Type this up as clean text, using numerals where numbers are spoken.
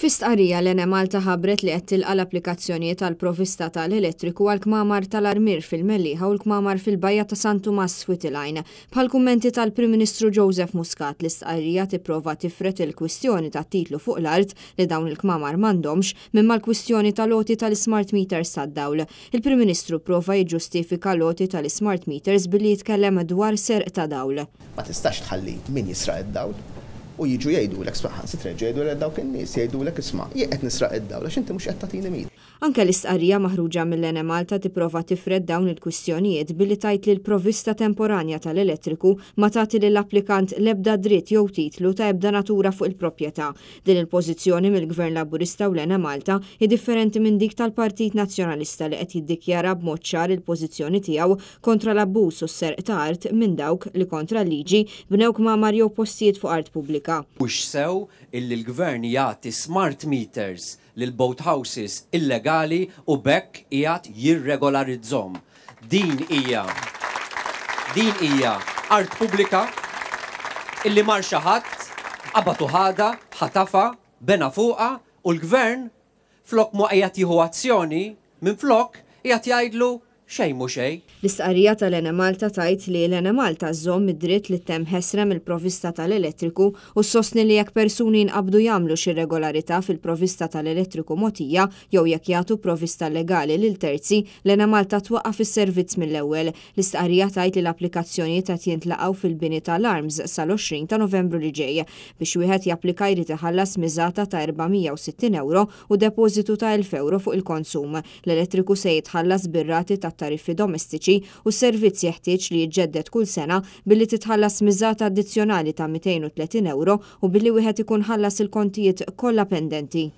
F'istqarrija l-Ene Malta ħabbret li qed tilqa' l-applikazzjonijiet tal-provvista tal-elettriku għal kmamar tal-Armir fil-Mellieħa u l-kmamar fil-Bajja ta' San Tumas f'Witilajn. Bħal kummenti tal-Prim Ministru Joseph Muscat, l-istqarrija tipprova tifret il-kwistjoni tat-titlu fuq l-art li dawn il-kmamar m'għandhomx mimma l-kwistjoni tal-loti tal-smart meters tad-dawl. Il-Prim Ministru prova jiġġustifika l-loti tal-smart meters billi jitkellem dwar serq ta' dawl. Ma tistax tħalli min jisraq id-dawl u jiġu jgħidulek smaħ, sitreġu jgħidulek dawk in-nies jgħidulek isma' jien qed nisraq id-dawl għax inti mhux qed tagħtini min. Anke l-istqarrija maħruġa mill-Ene Malta tipprova tifred dawn il-kwistjonijiet billi tgħid li l-provvista temporanja tal-elettriku ma tagħti lill-applikant l-ebda dritt jew titlu ta' ebda natura fuq il-proprjetà. Din il-pożizzjoni mill-Gvern Laburista u l-Ene Malta hi differenti minn dik tal-Partit Nazzjonalista li qed jiddikjara b'mod ċar il-pożizzjoni tiegħu kontra l-abbuż u s-serq ta' art minn dawk li kontra l-liġi bnew kmamar jew postijiet fuq art pubblika. Mhux sew illi l-Gvern jagħti smart meters lil boat houses illegali u bekk qiegħed jirregolarizzhom. Din hija art pubblika illi mar xi ħadd qabatu ħada, ħatafa, bena fuqha u l-Gvern flok ma qiegħed jieħu azzjoni minflok qiegħed jgħidlu xejn mhu xejn. L-istqarrija tal-Ene Malta tgħid li l-Ene Malta żżomm id-dritt li ttemm ħesrem il-provvista tal-elettriku u ssostni li jekk persuni jinqabdu jagħmlu xi irregolarità fil-provvista tal-elettriku mogħtija jew jekk jagħtu provvista legali lil terzi, l-Ene Malta twaqqaf is-servizz mill-ewwel. L-istqarrija tgħid li l-applikazzjonijiet qed jintlaqgħu fil-bini tal-arms sal-20 ta' Novembru li ġej biex wieħed japplika jrid iħallas miżata ta' 460 euro u depożitu ta' 1000 euro fuq il-konsum. L-elettriku se jitħallas bir-rati tat-tariffi domestiċi u s-servizz jeħtieġ li jiġġedded kull sena billi titħallas miżata addizzjonali ta' 230 euro u billi wieħed ikun ħallas il-kontijiet kollha pendenti.